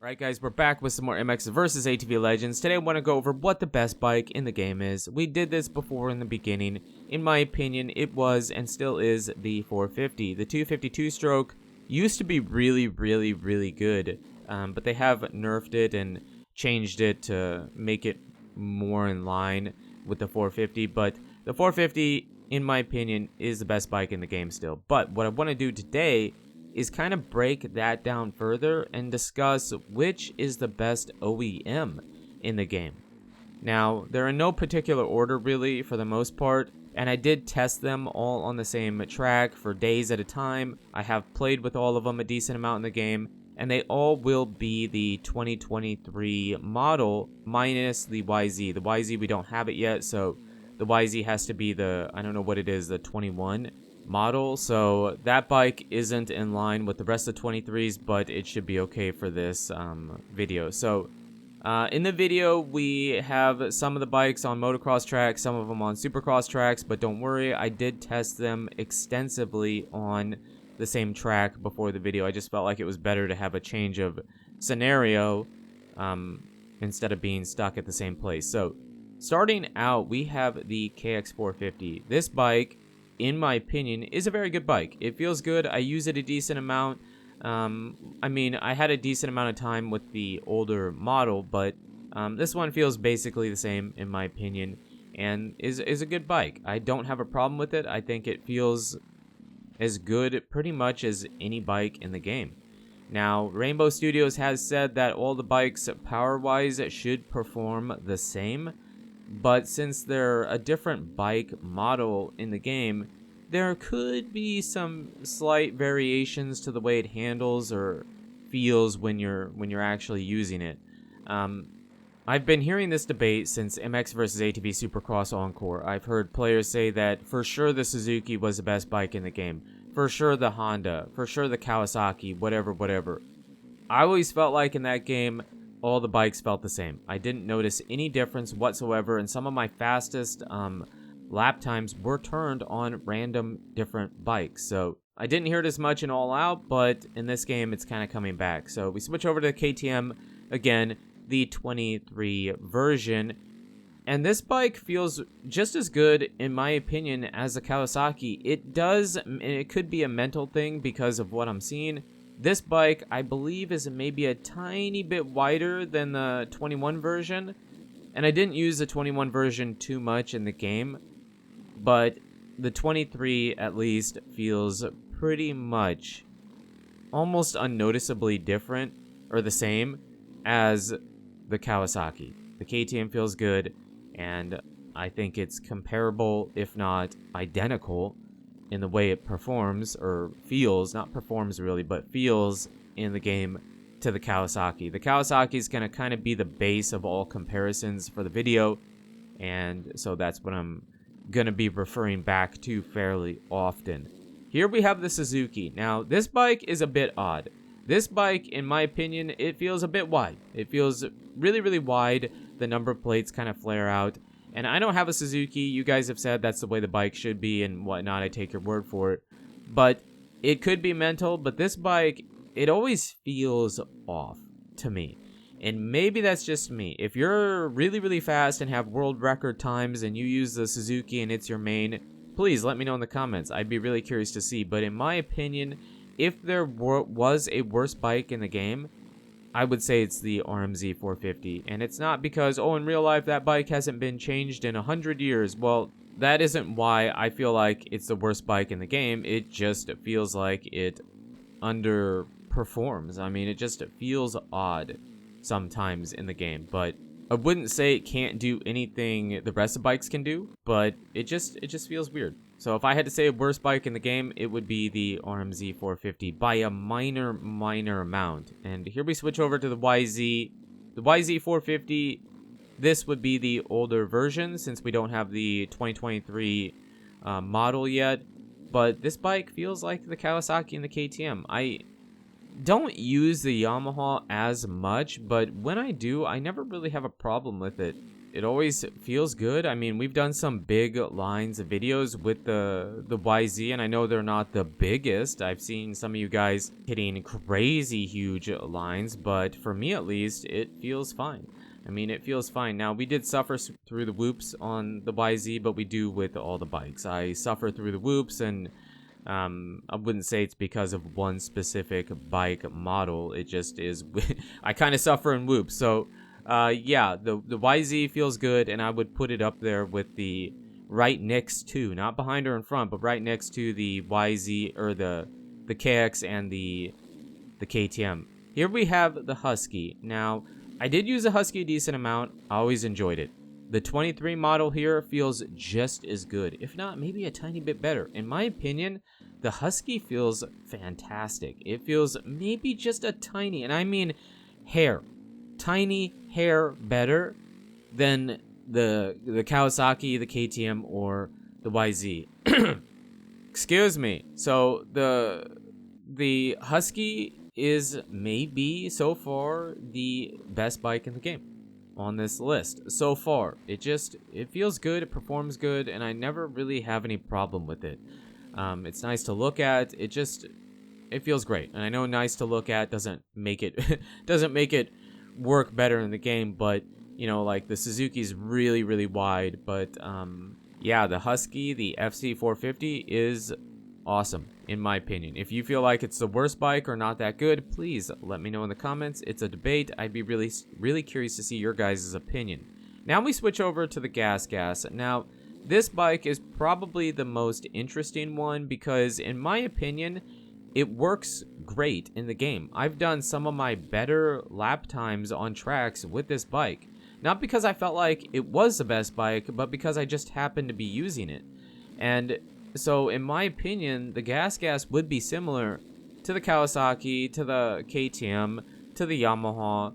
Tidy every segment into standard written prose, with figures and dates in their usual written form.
Alright guys, we're back with some more MX versus ATV Legends. Today I want to go over what the best bike in the game is. We did this before in the beginning. In my opinion, it was and still is the 450. The 252 stroke used to be really good, but they have nerfed it and changed it to make it more in line with the 450. But the 450, in my opinion, is the best bike in the game still. But what I want to do today is kind of break that down further and discuss which is the best OEM in the game. Now, they're in no particular order really for the most part, and I did test them all on the same track for days at a time. I have played with all of them a decent amount in the game, and they all will be the 2023 model minus the YZ. The YZ, we don't have it yet, so the YZ has to be the, I don't know what it is, the 21 model, so that bike isn't in line with the rest of the 23s, but it should be okay for this video. So in the video we have some of the bikes on motocross tracks, some of them on supercross tracks, but don't worry, I did test them extensively on the same track before the video. I just felt like it was better to have a change of scenario instead of being stuck at the same place. So starting out, we have the KX450. This bike, in my opinion, is a very good bike. It feels good. I use it a decent amount. I mean, I had a decent amount of time with the older model, but this one feels basically the same, in my opinion, and is a good bike. I don't have a problem with it. I think it feels as good pretty much as any bike in the game. Now, Rainbow Studios has said that all the bikes, power-wise, should perform the same. But since they're a different bike model in the game, there could be some slight variations to the way it handles or feels when you're actually using it. I've been hearing this debate since MX vs ATV Supercross Encore. I've heard players say that for sure the Suzuki was the best bike in the game, for sure the Honda, for sure the Kawasaki, whatever. I always felt like in that game, all the bikes felt the same. I didn't notice any difference whatsoever, and some of my fastest lap times were turned on random different bikes. So I didn't hear it as much in All Out, but in this game it's kind of coming back. So we switch over to the KTM again, the 23 version, and this bike feels just as good in my opinion as the Kawasaki. It could be a mental thing because of what I'm seeing. This bike, I believe, is maybe a tiny bit wider than the 21 version. And I didn't use the 21 version too much in the game. But the 23, at least, feels pretty much almost unnoticeably different, or the same, as the Kawasaki. The KTM feels good, and I think it's comparable, if not identical, in the way it performs, or feels, not performs really, but feels in the game to the Kawasaki. The Kawasaki is going to kind of be the base of all comparisons for the video, and so that's what I'm going to be referring back to fairly often. Here we have the Suzuki. Now, this bike is a bit odd. This bike, in my opinion, it feels a bit wide. It feels really wide. The number plates kind of flare out. And I don't have a Suzuki. You guys have said that's the way the bike should be and whatnot. I take your word for it. But it could be mental. But this bike, it always feels off to me. And maybe that's just me. If you're really fast and have world record times and you use the Suzuki and it's your main, please let me know in the comments. I'd be really curious to see. But in my opinion, if there was a worse bike in the game, I would say it's the RMZ 450, and it's not because, oh, in real life that bike hasn't been changed in 100 years. Well, that isn't why I feel like it's the worst bike in the game. It just feels like it underperforms. I mean, it just feels odd sometimes in the game, but I wouldn't say it can't do anything the rest of bikes can do, but it just feels weird. So if I had to say a worst bike in the game, it would be the RMZ 450 by a minor amount. And here we switch over to the YZ. The YZ 450, this would be the older version since we don't have the 2023 model yet. But this bike feels like the Kawasaki and the KTM. I don't use the Yamaha as much, but when I do, I never really have a problem with it. it always feels good. I mean, we've done some big lines of videos with the YZ, and I know they're not the biggest. I've seen some of you guys hitting crazy huge lines, but for me at least, it feels fine. I mean, it feels fine. Now, we did suffer through the whoops on the YZ, but we do with all the bikes. I suffer through the whoops, and I wouldn't say it's because of one specific bike model. It just is. I kind of suffer in whoops. So, yeah, the YZ feels good, and I would put it up there with the right next to, not behind or in front, but right next to the YZ or the KX and the KTM. Here we have the Husky. Now, I did use a Husky a decent amount. I always enjoyed it. The 23 model here feels just as good, if not maybe a tiny bit better. In my opinion, the Husky feels fantastic. It feels maybe just a tiny, and I mean tiny hair better than the Kawasaki, the KTM, or the YZ. Excuse me. So the Husky is maybe so far the best bike in the game on this list so far. It feels good, it performs good, and I never really have any problem with it. It's nice to look at. It feels great, and I know nice to look at doesn't make it work better in the game, but you know, like the Suzuki's really wide, but yeah, the Husky, the FC450 is awesome in my opinion. If you feel like it's the worst bike or not that good, please let me know in the comments. It's a debate. I'd be really curious to see your guys' opinion. Now we switch over to the Gas. Now, this bike is probably the most interesting one because in my opinion, it works great in the game. I've done some of my better lap times on tracks with this bike. Not because I felt like it was the best bike, but because I just happened to be using it. And so, in my opinion, the Gas would be similar to the Kawasaki, to the KTM, to the Yamaha.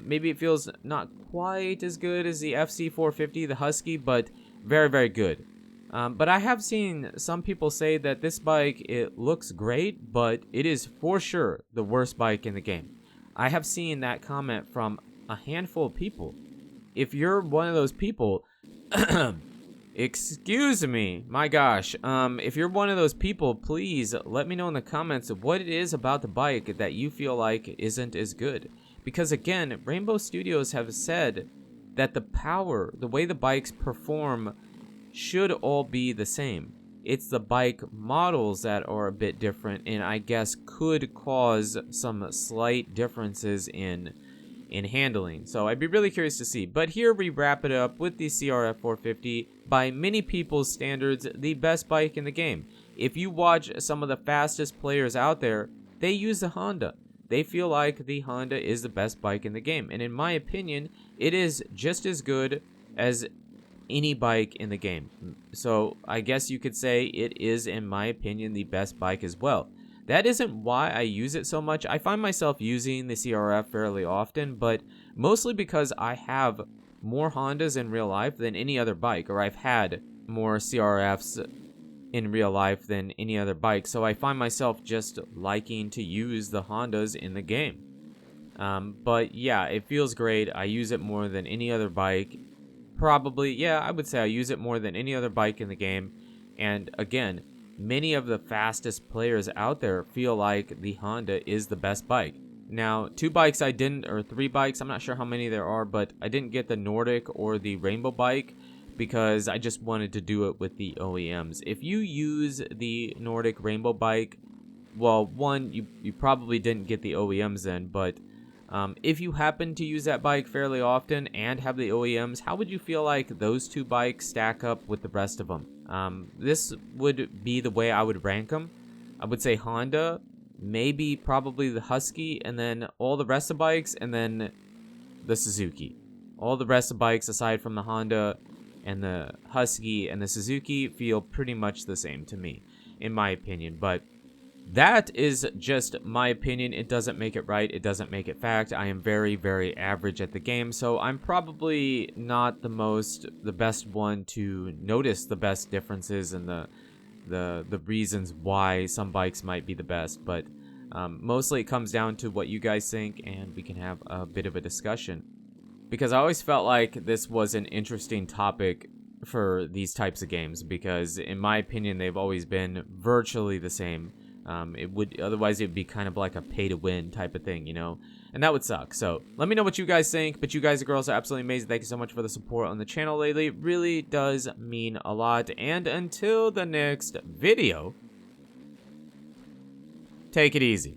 Maybe it feels not quite as good as the FC450, the Husky, but very good. But I have seen some people say that this bike, it looks great, but it is for sure the worst bike in the game. I have seen that comment from a handful of people. If you're one of those people... Excuse me, my gosh. If you're one of those people, please let me know in the comments of what it is about the bike that you feel like isn't as good. Because again, Rainbow Studios have said that the way the bikes perform should all be the same. It's the bike models that are a bit different and I guess could cause some slight differences in handling. So I'd be really curious to see. But here we wrap it up with the CRF 450, by many people's standards, the best bike in the game. If you watch some of the fastest players out there, they use the Honda. They feel like the Honda is the best bike in the game. And in my opinion, it is just as good as any bike in the game. So I guess you could say it is, in my opinion, the best bike as well. That isn't why I use it so much. I find myself using the CRF fairly often, but mostly because I have more Hondas in real life than any other bike, or I've had more CRFs in real life than any other bike, so I find myself just liking to use the Hondas in the game. But yeah, it feels great. I use it more than any other bike. Probably, yeah, I would say I use it more than any other bike in the game. And again, many of the fastest players out there feel like the Honda is the best bike. Now, 2 bikes I didn't, or 3 bikes, I'm not sure how many there are, but I didn't get the Nordic or the Rainbow bike because I just wanted to do it with the OEMs. If you use the Nordic Rainbow bike, well, one, you probably didn't get the OEMs then, but if you happen to use that bike fairly often and have the OEMs, how would you feel like those 2 bikes stack up with the rest of them? This would be the way I would rank them. I would say Honda, maybe probably the Husky, and then all the rest of bikes, and then the Suzuki. All the rest of bikes aside from the Honda and the Husky and the Suzuki feel pretty much the same to me, in my opinion. But that is just my opinion. It doesn't make it right. It doesn't make it fact. I am very average at the game, so I'm probably not the best one to notice the best differences and the reasons why some bikes might be the best. But mostly it comes down to what you guys think, and we can have a bit of a discussion. because I always felt like this was an interesting topic for these types of games, because in my opinion they've always been virtually the same. Otherwise it would be kind of like a pay to win type of thing, you know, and that would suck. So let me know what you guys think. But you guys and girls are absolutely amazing. Thank you so much for the support on the channel lately. It really does mean a lot. And until the next video, take it easy.